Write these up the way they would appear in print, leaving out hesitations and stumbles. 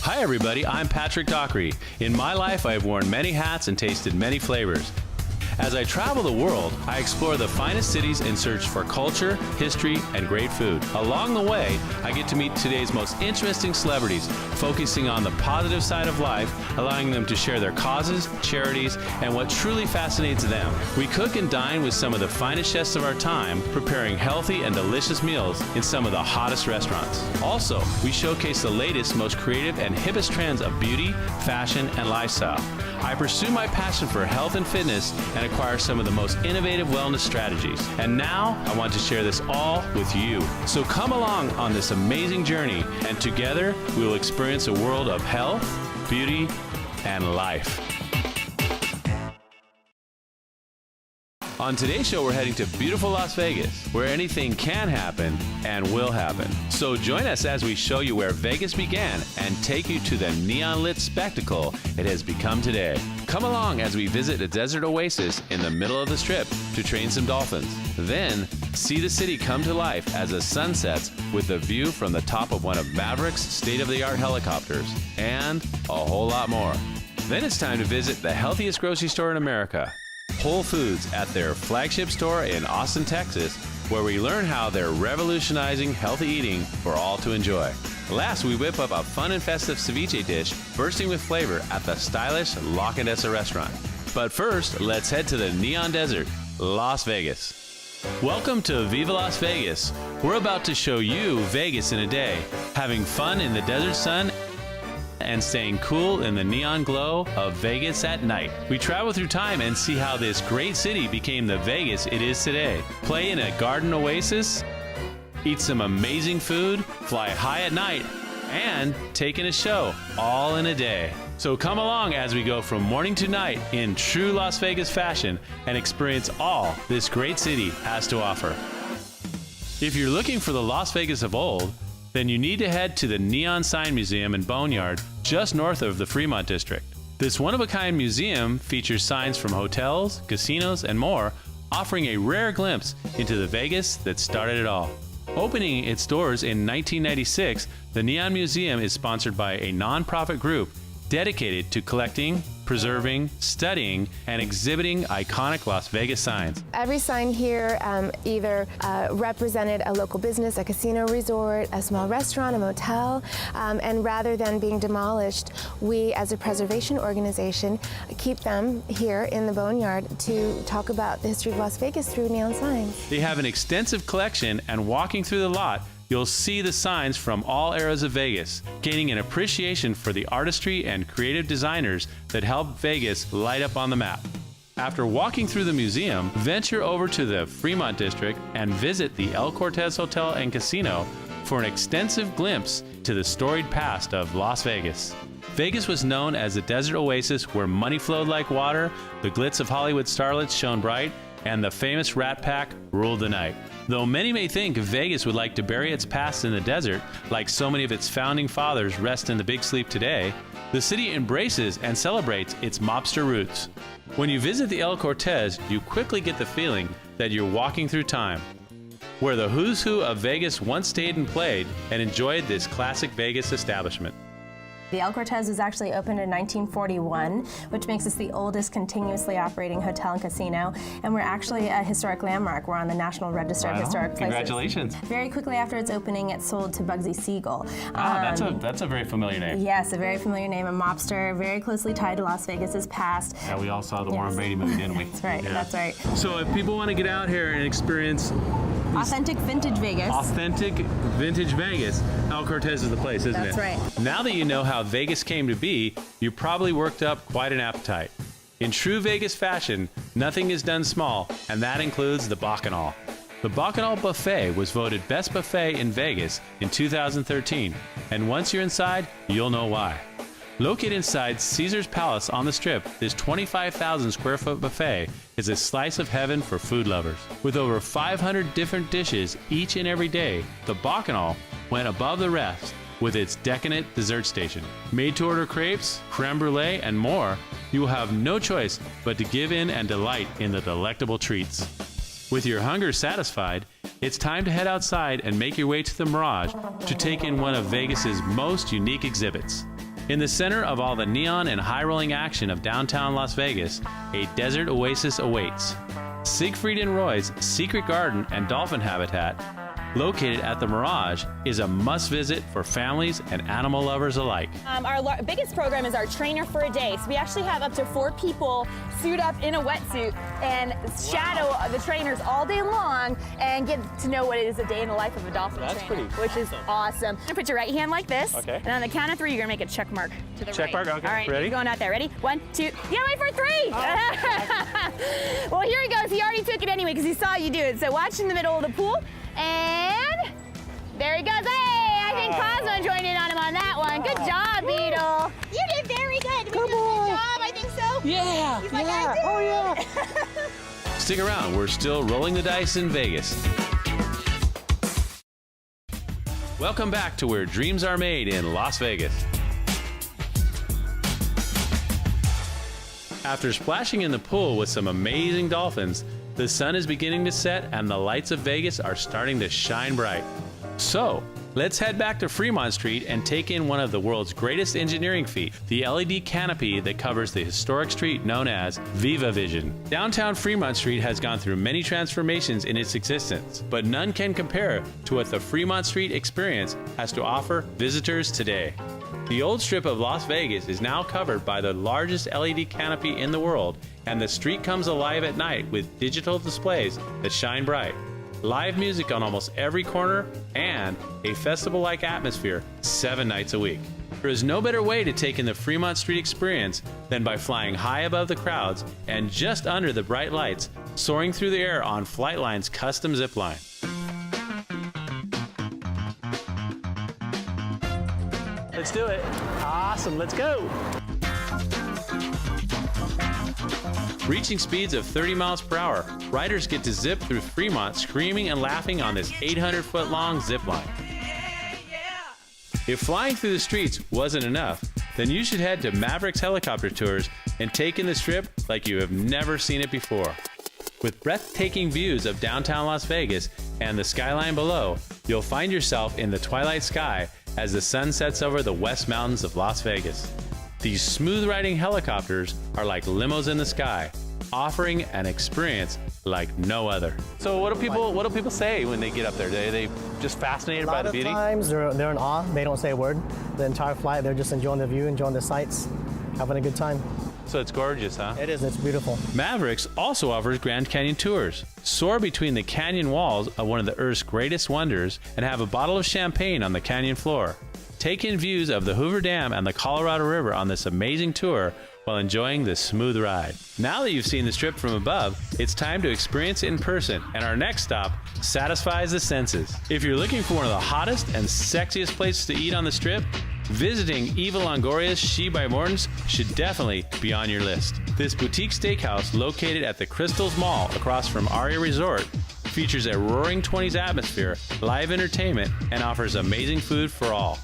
Hi everybody, I'm Patrick Dockery. In my life, I have worn many hats and tasted many flavors. As I travel the world, I explore the finest cities in search for culture, history, and great food. Along the way, I get to meet today's most interesting celebrities, focusing on the positive side of life, allowing them to share their causes, charities, and what truly fascinates them. We cook and dine with some of the finest chefs of our time, preparing healthy and delicious meals in some of the hottest restaurants. Also, we showcase the latest, most creative, and hippest trends of beauty, fashion, and lifestyle. I pursue my passion for health and fitness and acquire some of the most innovative wellness strategies. And now, I want to share this all with you. So come along on this amazing journey, and together we will experience a world of health, beauty, and life. On today's show, we're heading to beautiful Las Vegas, where anything can happen and will happen. So join us as we show you where Vegas began and take you to the neon-lit spectacle it has become today. Come along as we visit a desert oasis in the middle of the Strip to train some dolphins. Then, see the city come to life as the sun sets with a view from the top of one of Mavericks' state-of-the-art helicopters, and a whole lot more. Then it's time to visit the healthiest grocery store in America, Whole Foods, at their flagship store in Austin, Texas, where we learn how they're revolutionizing healthy eating for all to enjoy. Last, we whip up a fun and festive ceviche dish bursting with flavor at the stylish La Condesa restaurant. But first, let's head to the Neon Desert, Las Vegas. Welcome to Viva Las Vegas. We're about to show you Vegas in a day, having fun in the desert sun and staying cool in the neon glow of Vegas at night. We travel through time and see how this great city became the Vegas it is today. Play in a garden oasis, eat some amazing food, fly high at night, and take in a show all in a day. So come along as we go from morning to night in true Las Vegas fashion and experience all this great city has to offer. If you're looking for the Las Vegas of old, then you need to head to the Neon Sign Museum in Boneyard, just north of the Fremont District. This one-of-a-kind museum features signs from hotels, casinos, and more, offering a rare glimpse into the Vegas that started it all. Opening its doors in 1996, the Neon Museum is sponsored by a nonprofit group dedicated to collecting, preserving, studying, and exhibiting iconic Las Vegas signs. Every sign here either represented a local business, a casino resort, a small restaurant, a motel, and rather than being demolished, we as a preservation organization keep them here in the Boneyard to talk about the history of Las Vegas through neon signs. They have an extensive collection, and walking through the lot, you'll see the signs from all eras of Vegas, gaining an appreciation for the artistry and creative designers that helped Vegas light up on the map. After walking through the museum, venture over to the Fremont District and visit the El Cortez Hotel and Casino for an extensive glimpse to the storied past of Las Vegas. Vegas was known as a desert oasis where money flowed like water, the glitz of Hollywood starlets shone bright, and the famous Rat Pack ruled the night. Though many may think Vegas would like to bury its past in the desert, like so many of its founding fathers rest in the big sleep today, the city embraces and celebrates its mobster roots. When you visit the El Cortez, you quickly get the feeling that you're walking through time, where the who's who of Vegas once stayed and played and enjoyed this classic Vegas establishment. The El Cortez was actually opened in 1941, which makes us the oldest continuously operating hotel and casino, and we're actually a historic landmark. We're on the National Register of Historic Places. Congratulations. Very quickly after its opening, it sold to Bugsy Siegel. That's a very familiar name. Yes, a very familiar name, a mobster, very closely tied to Las Vegas's past. Yeah, we all saw the Warren Beatty movie, didn't we? That's right, Yeah. That's right. So if people want to get out here and experience Authentic vintage Vegas. Authentic vintage Vegas, El Cortez is the place, isn't it? That's right. Now that you know how Vegas came to be, you probably worked up quite an appetite. In true Vegas fashion, nothing is done small, and that includes the Bacchanal. The Bacchanal Buffet was voted Best Buffet in Vegas in 2013, and once you're inside, you'll know why. Located inside Caesar's Palace on the Strip, this 25,000 square foot buffet is a slice of heaven for food lovers. With over 500 different dishes each and every day, the Bacchanal went above the rest with its decadent dessert station. Made to order crepes, creme brulee, and more, you will have no choice but to give in and delight in the delectable treats. With your hunger satisfied, it's time to head outside and make your way to the Mirage to take in one of Vegas's most unique exhibits. In the center of all the neon and high-rolling action of downtown Las Vegas, a desert oasis awaits. Siegfried and Roy's secret garden and dolphin habitat, located at the Mirage, is a must-visit for families and animal lovers alike. Our biggest program is our trainer for a day. So we actually have up to 4 people suit up in a wetsuit and shadow the trainers all day long and get to know what it is a day in the life of a dolphin trainer, which is awesome. You're gonna put your right hand like this, and on the count of 3, you're gonna make a check mark to the Check right. mark, okay. All right, Ready? you're going out there. Ready? 1, 2. You gotta wait for 3. Oh. Well, here he goes. He already took it anyway because he saw you do it. So watch in the middle of the pool, and there he goes. Hey, I think Cosmo joined in on him on that one. Good job, Beetle. You did very good. Did we do a good job? I think so. Yeah, He's like, I did. oh yeah. Stick around, we're still rolling the dice in Vegas. Welcome back to where dreams are made in Las Vegas. After splashing in the pool with some amazing dolphins, the sun is beginning to set and the lights of Vegas are starting to shine bright. So, let's head back to Fremont Street and take in one of the world's greatest engineering feat, the LED canopy that covers the historic street known as Viva Vision. Downtown Fremont Street has gone through many transformations in its existence, but none can compare to what the Fremont Street experience has to offer visitors today. The old strip of Las Vegas is now covered by the largest LED canopy in the world, and the street comes alive at night with digital displays that shine bright, live music on almost every corner, and a festival-like atmosphere 7 nights a week. There is no better way to take in the Fremont Street experience than by flying high above the crowds and just under the bright lights, soaring through the air on Flightline's custom zip line. Let's do it. Awesome, let's go. Reaching speeds of 30 miles per hour, riders get to zip through Fremont screaming and laughing on this 800-foot-long zip line. If flying through the streets wasn't enough, then you should head to Mavericks Helicopter Tours and take in the strip like you have never seen it before. With breathtaking views of downtown Las Vegas and the skyline below, you'll find yourself in the twilight sky as the sun sets over the west mountains of Las Vegas. These smooth-riding helicopters are like limos in the sky, offering an experience like no other. So what do people say when they get up there? Are they just fascinated by the beauty? A lot of times they're in awe. They don't say a word. The entire flight, they're just enjoying the view, enjoying the sights, having a good time. So it's gorgeous, huh? It is. It's beautiful. Mavericks also offers Grand Canyon tours. Soar between the canyon walls of one of the Earth's greatest wonders and have a bottle of champagne on the canyon floor. Take in views of the Hoover Dam and the Colorado River on this amazing tour while enjoying this smooth ride. Now that you've seen the strip from above, it's time to experience it in person, and our next stop satisfies the senses. If you're looking for one of the hottest and sexiest places to eat on the strip, visiting Eva Longoria's She by Morton's should definitely be on your list. This boutique steakhouse located at the Crystals Mall across from Aria Resort features a roaring 20s atmosphere, live entertainment, and offers amazing food for all.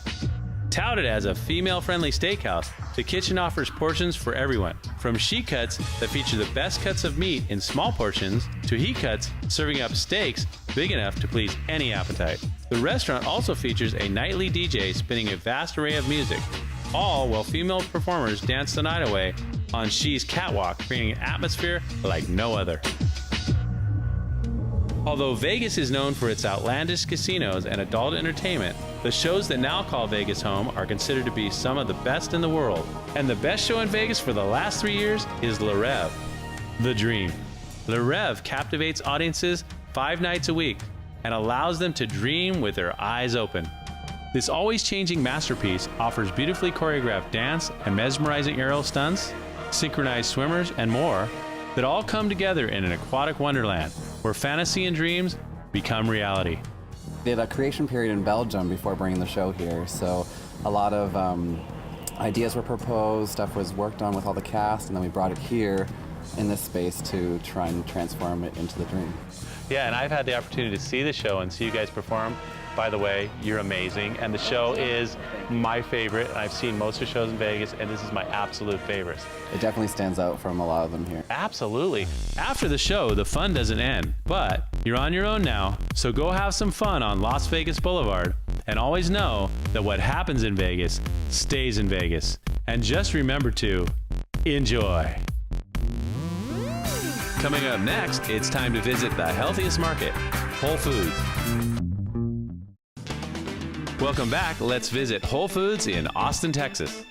Touted as a female-friendly steakhouse, the kitchen offers portions for everyone, from she cuts that feature the best cuts of meat in small portions to he cuts serving up steaks big enough to please any appetite. The restaurant also features a nightly DJ spinning a vast array of music, all while female performers dance the night away on She's catwalk, creating an atmosphere like no other. Although Vegas is known for its outlandish casinos and adult entertainment, the shows that now call Vegas home are considered to be some of the best in the world. And the best show in Vegas for the last 3 years is Reve, The Dream. Reve captivates audiences 5 nights a week and allows them to dream with their eyes open. This always changing masterpiece offers beautifully choreographed dance and mesmerizing aerial stunts, synchronized swimmers, and more that all come together in an aquatic wonderland where fantasy and dreams become reality. They had a creation period in Belgium before bringing the show here, so a lot of ideas were proposed, stuff was worked on with all the cast, and then we brought it here in this space to try and transform it into the dream. Yeah, and I've had the opportunity to see the show and see you guys perform. By the way, you're amazing, and the show is my favorite. I've seen most of the shows in Vegas, and this is my absolute favorite. It definitely stands out from a lot of them here. Absolutely. After the show, the fun doesn't end, but you're on your own now, so go have some fun on Las Vegas Boulevard And always know that what happens in Vegas stays in Vegas. And just remember to enjoy. Coming up next, it's time to visit the healthiest market, Whole Foods. Welcome back. Let's visit Whole Foods in Austin, Texas.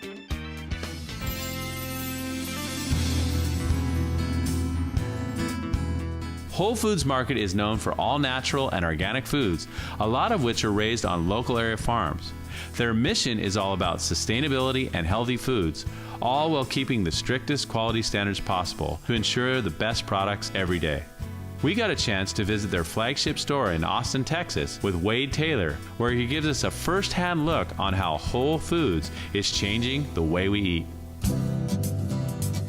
Whole Foods Market is known for all natural and organic foods, a lot of which are raised on local area farms. Their mission is all about sustainability and healthy foods, all while keeping the strictest quality standards possible to ensure the best products every day. We got a chance to visit their flagship store in Austin, Texas with Wade Taylor, where he gives us a first-hand look on how Whole Foods is changing the way we eat.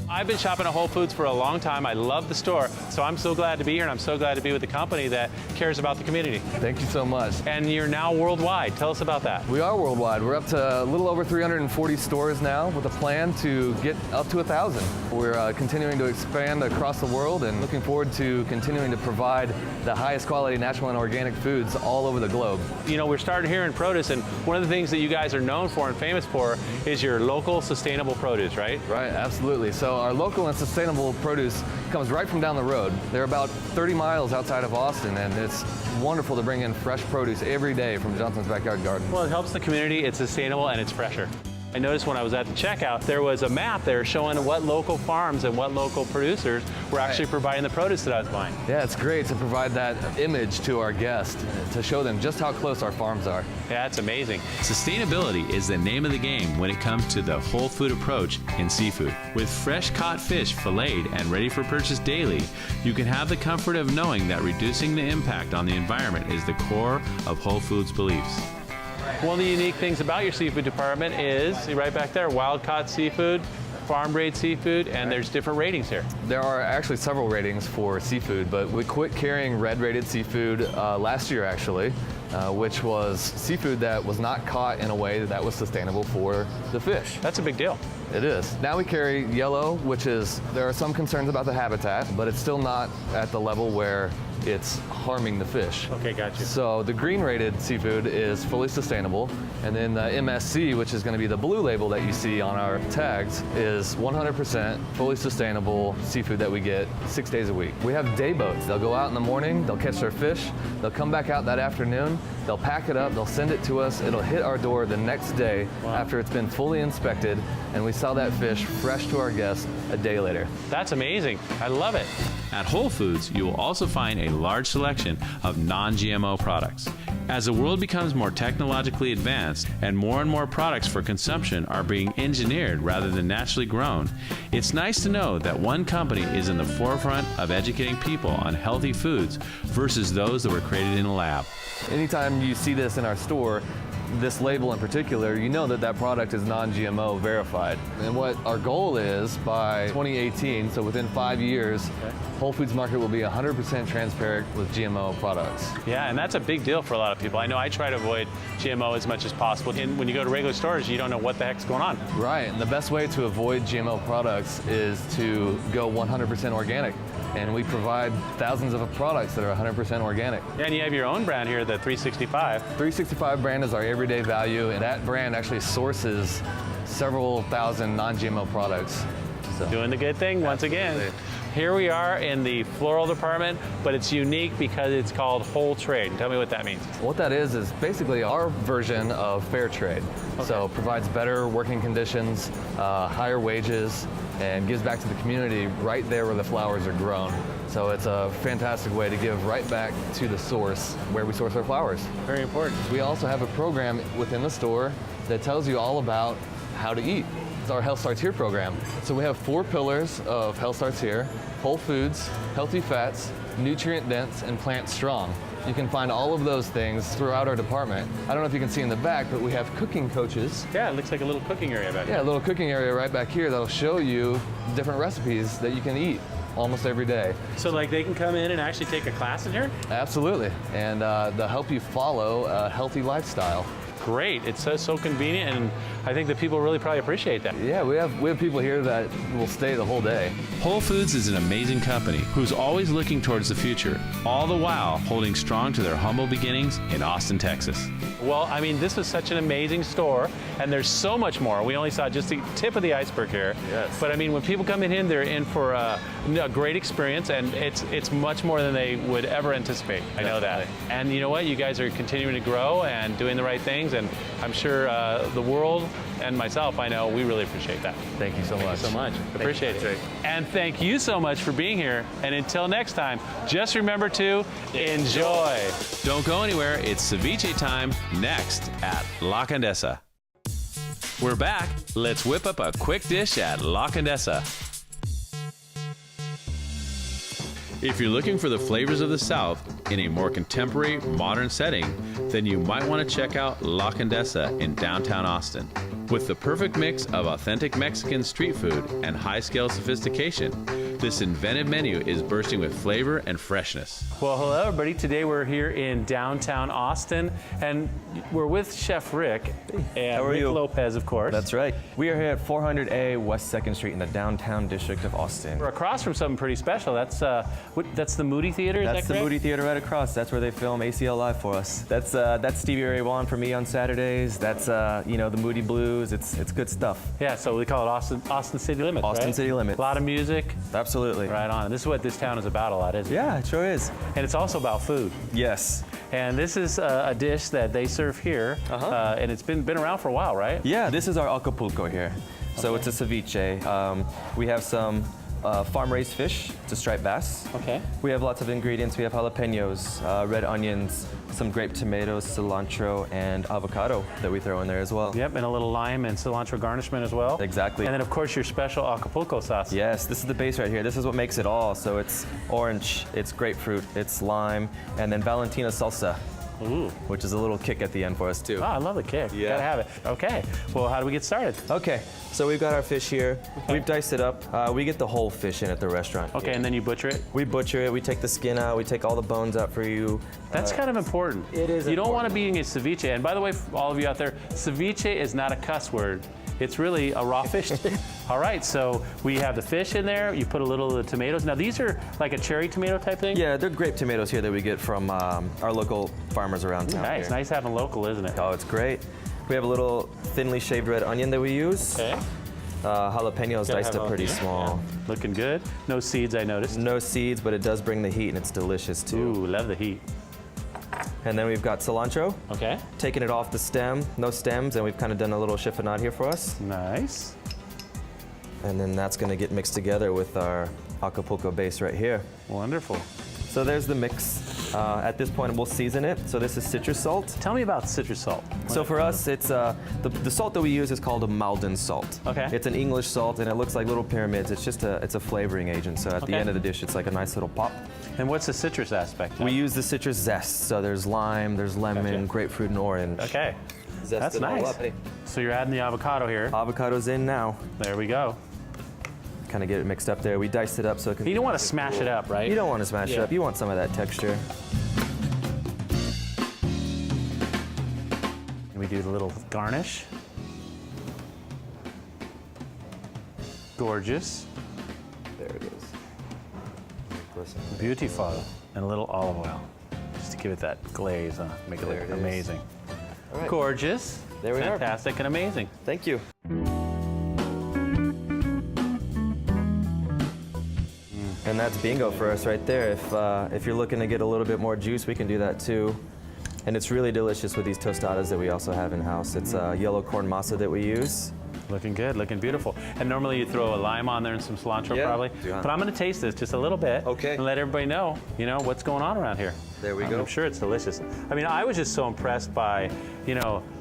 I've been shopping at Whole Foods for a long time. I love the store, so I'm so glad to be here, and I'm so glad to be with a company that cares about the community. Thank you so much. And you're now worldwide. Tell us about that. We are worldwide. We're up to a little over 340 stores now with a plan to get up to 1,000. We're continuing to expand across the world and looking forward to continuing to provide the highest quality natural and organic foods all over the globe. You know, we're starting here in produce, and one of the things that you guys are known for and famous for is your local sustainable produce, right? Right, absolutely. So our local and sustainable produce comes right from down the road. They're about 30 miles outside of Austin, and it's wonderful to bring in fresh produce every day from Johnson's Backyard Garden. Well, it helps the community, it's sustainable, and it's fresher. I noticed when I was at the checkout, there was a map there showing what local farms and what local producers were actually providing the produce that I was buying. Yeah, it's great to provide that image to our guests, to show them just how close our farms are. Yeah, it's amazing. Sustainability is the name of the game when it comes to the whole food approach in seafood. With fresh caught fish filleted and ready for purchase daily, you can have the comfort of knowing that reducing the impact on the environment is the core of Whole Foods' beliefs. One of the unique things about your seafood department is, see right back there, wild-caught seafood, farm-grade seafood, and there's different ratings here. There are actually several ratings for seafood, but we quit carrying red-rated seafood last year, actually, which was seafood that was not caught in a way that was sustainable for the fish. That's a big deal. It is. Now we carry yellow, which is, there are some concerns about the habitat, but it's still not at the level where it's harming the fish. Okay, gotcha. So the green rated seafood is fully sustainable, and then the MSC, which is going to be the blue label that you see on our tags, is 100% fully sustainable seafood that we get 6 days a week. We have day boats. They'll go out in the morning, they'll catch their fish, they'll come back out that afternoon, they'll pack it up, they'll send it to us, it'll hit our door the next day after it's been fully inspected, and we sell that fish fresh to our guests a day later. That's amazing. I love it. At Whole Foods, you will also find a large selection of non-GMO products. As the world becomes more technologically advanced and more products for consumption are being engineered rather than naturally grown, it's nice to know that one company is in the forefront of educating people on healthy foods versus those that were created in a lab. Anytime you see this in our store, this label in particular, you know that that product is non-GMO verified. And what our goal is by 2018, so within 5 years, Whole Foods Market will be 100% transparent with GMO products. Yeah, and that's a big deal for a lot of people. I know I try to avoid GMO as much as possible. And when you go to regular stores, you don't know what the heck's going on. Right, and the best way to avoid GMO products is to go 100% organic. And we provide thousands of products that are 100% organic. Yeah, and you have your own brand here, the 365. 365 brand is our everyday value, and that brand actually sources several thousand non-GMO products. So. Doing the good thing once again. Here we are in the floral department, but it's unique because it's called Whole Trade. Tell me what that means. What that is basically our version of fair trade. Okay. So provides better working conditions, higher wages, and gives back to the community right there where the flowers are grown. So it's a fantastic way to give right back to the source where we source our flowers. Very important. We also have a program within the store that tells you all about how to eat. It's our Health Starts Here program. So we have 4 pillars of Health Starts Here: whole foods, healthy fats, nutrient dense, and plant strong. You can find all of those things throughout our department. I don't know if you can see in the back, but we have cooking coaches. Yeah, it looks like a little cooking area back here. Yeah, a little cooking area right back here that'll show you different recipes that you can eat almost every day. So like they can come in and actually take a class in here? Absolutely, and they'll help you follow a healthy lifestyle. Great, it's so convenient, and I think the people really probably appreciate that. Yeah, we have people here that will stay the whole day. Whole Foods is an amazing company who's always looking towards the future, all the while holding strong to their humble beginnings in Austin, Texas. Well, I mean, this was such an amazing store, and there's so much more. We only saw just the tip of the iceberg here. Yes. But I mean, when people come in here, they're in for a great experience, and it's much more than they would ever anticipate. I know that. And you know what? You guys are continuing to grow and doing the right things, and I'm sure the world and myself, I know, we really appreciate that. Thank you so much. Thank you so much. Appreciate it. And thank you so much for being here. And until next time, just remember to enjoy. Don't go anywhere. It's ceviche time next at La Condesa. We're back. Let's whip up a quick dish at La Condesa. If you're looking for the flavors of the South in a more contemporary, modern setting, then you might want to check out La Condesa in downtown Austin. With the perfect mix of authentic Mexican street food and high-scale sophistication, this inventive menu is bursting with flavor and freshness. Well, hello everybody. Today we're here in downtown Austin, and we're with Chef Rick and How are Rick you? Lopez, of course. That's right. We are here at 400A West 2nd Street in the downtown district of Austin. We're across from something pretty special. That's the Moody Theater. Is That's that the correct? Moody Theater right across. That's where they film ACL Live for us. That's Stevie Ray Vaughan for me on Saturdays. That's the Moody Blues. It's good stuff. Yeah, so we call it Austin City Limits. Austin right? City Limits. A lot of music. Absolutely. Right on. This is what this town is about a lot, isn't it? Yeah, it sure is. And it's also about food. Yes. And this is a dish that they serve here, and it's been around for a while, right? Yeah, this is our Acapulco here. So it's a ceviche. We have some farm-raised fish. It's a striped bass. Okay. We have lots of ingredients. We have jalapenos, red onions, some grape tomatoes, cilantro, and avocado that we throw in there as well. Yep, and a little lime and cilantro garnishment as well. Exactly. And then, of course, your special Acapulco sauce. Yes, this is the base right here. This is what makes it all. So it's orange, it's grapefruit, it's lime, and then Valentina salsa. Ooh. Which is a little kick at the end for us too. Oh, I love the kick. Yeah. Gotta have it. Okay. Well, how do we get started? Okay, so we've got our fish here. We've diced it up. We get the whole fish in at the restaurant. Okay, and then you butcher it? We butcher it. We take the skin out. We take all the bones out for you. That's kind of important. It is You don't important. want to be eating a ceviche. And by the way, for all of you out there, ceviche is not a cuss word. It's really a raw fish. All right, so we have the fish in there. You put a little of the tomatoes. Now, these are like a cherry tomato type thing? Yeah, they're grape tomatoes here that we get from our local farmers around town. Nice. here. Nice having local, isn't it? Oh, it's great. We have a little thinly shaved red onion that we use. Okay. Jalapenos Gotta diced have up pretty small. Looking good. No seeds, I noticed. No seeds, but it does bring the heat and it's delicious too. Ooh, love the heat. And then we've got cilantro. Okay. Taking it off the stem, no stems, and we've kind of done a little chiffonade here for us. Nice. And then that's gonna get mixed together with our Acapulco base right here. Wonderful. So there's the mix. At this point, we'll season it. So this is citrus salt. Tell me about citrus salt. So for us, it's the salt that we use is called a Malden salt. Okay. It's an English salt, and it looks like little pyramids. It's just it's a flavoring agent. So at the Okay. end of the dish, it's like a nice little pop. And what's the citrus aspect? We use the citrus zest. So there's lime, there's lemon, Gotcha. grapefruit, and orange. Okay. Zest That's it all nice. up. So you're adding the avocado here. Avocado's in now. There we go. Kind of get it mixed up there. We diced it up so it can. You don't want to smash it up, right? You don't want to smash it Yeah. up. You want some of that texture. And we do the little garnish. Gorgeous. There it is. Listen. Beautiful. And a little olive oil. Just to give it that glaze, make it There look it is. amazing. All right. Gorgeous. There we are. Fantastic and amazing. Thank you. And that's bingo for us right there. If you're looking to get a little bit more juice, we can do that too. And it's really delicious with these tostadas that we also have in house. It's yellow corn masa that we use. Looking good, looking beautiful. And normally you throw a lime on there and some cilantro Yeah. probably. Yeah. But I'm gonna taste this just a little bit. Okay. And let everybody know, what's going on around here. There we go. I'm sure it's delicious. I mean, I was just so impressed by,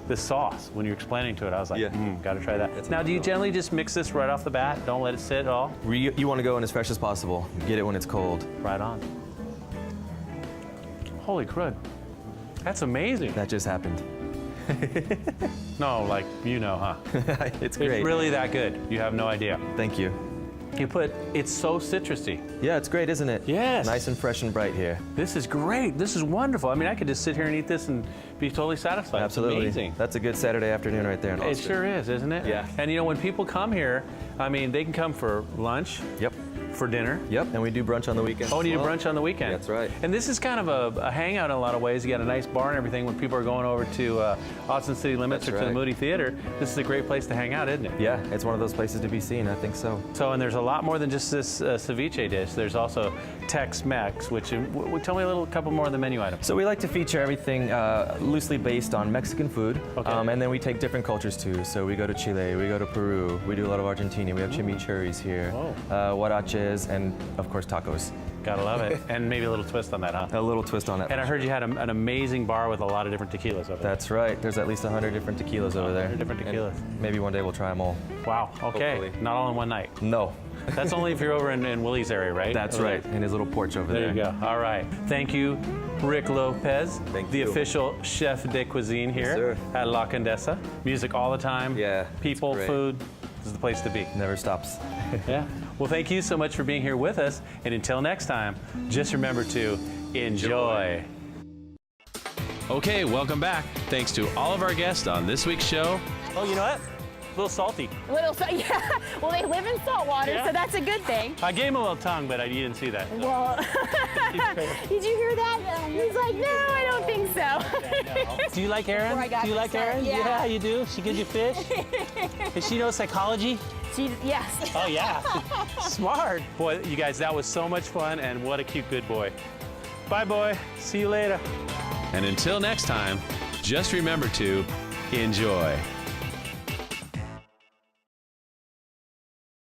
the sauce. When you're explaining to it, I was like, Yeah. gotta try that. It's Now, do you phenomenal. generally just mix this right off the bat? Don't let it sit at all? You want to go in as fresh as possible. Get it when it's cold. Right on. Holy crud. That's amazing. That just happened. No, like, huh? It's great. It's really that good. You have no idea. Thank you. It's so citrusy. Yeah, it's great, isn't it? Yes. Nice and fresh and bright here. This is great. This is wonderful. I mean, I could just sit here and eat this and be totally satisfied. Absolutely. It's amazing. That's a good Saturday afternoon right there in It Austin. sure is, isn't it? Yeah. And you know, when people come here, I mean, they can come for lunch, Yep. for dinner. Yep, and we do brunch on the weekends. Oh, and you as do well. brunch on the weekend. That's right. And this is kind of a hangout in a lot of ways. You got a nice bar and everything. When people are going over to Austin City Limits That's or to the right. Moody Theater, this is a great place to hang out, isn't it? Yeah, it's one of those places to be seen, I think so. So, and there's a lot more than just this ceviche dish. There's also Tex-Mex, which, tell me a couple more of the menu items. So we like to feature everything loosely based on Mexican food, Okay. And then we take different cultures too. So we go to Chile, we go to Peru, we do a lot of Argentina, we have chimichurris here, huaraches, and of course tacos. Gotta love it. And maybe a little twist on that, huh? A little twist on it. And I heard you had an amazing bar with a lot of different tequilas over there. That's right. There's at least 100 different tequilas over there. 100 different And tequilas. maybe one day we'll try them all. Wow, okay. Hopefully. Not all in one night. No. That's only if you're over in Willie's area, right? That's Over right. there. In his little porch over There there. you go. All right. Thank you, Rick Lopez, Thank the you. official chef de cuisine here sir. at La Condesa. Music all the time. Yeah, People, it's great. food. This is the place to be. Never stops. Yeah. Well, thank you so much for being here with us. And until next time, just remember to enjoy. Okay, welcome back. Thanks to all of our guests on this week's show. Oh, you know what? A little salty. Yeah. Well, they live in salt water, Yeah. so that's a good thing. I gave him a little tongue, but you didn't see that. Well, did you hear that? He's like, no, I don't think so. Do you like Erin? Before I got Do you like this up, Erin? yeah. You do? She gives you fish? Does she know psychology? Yes. Oh, yeah. Smart. Boy, you guys, that was so much fun, and what a cute good boy. Bye, boy. See you later. And until next time, just remember to enjoy.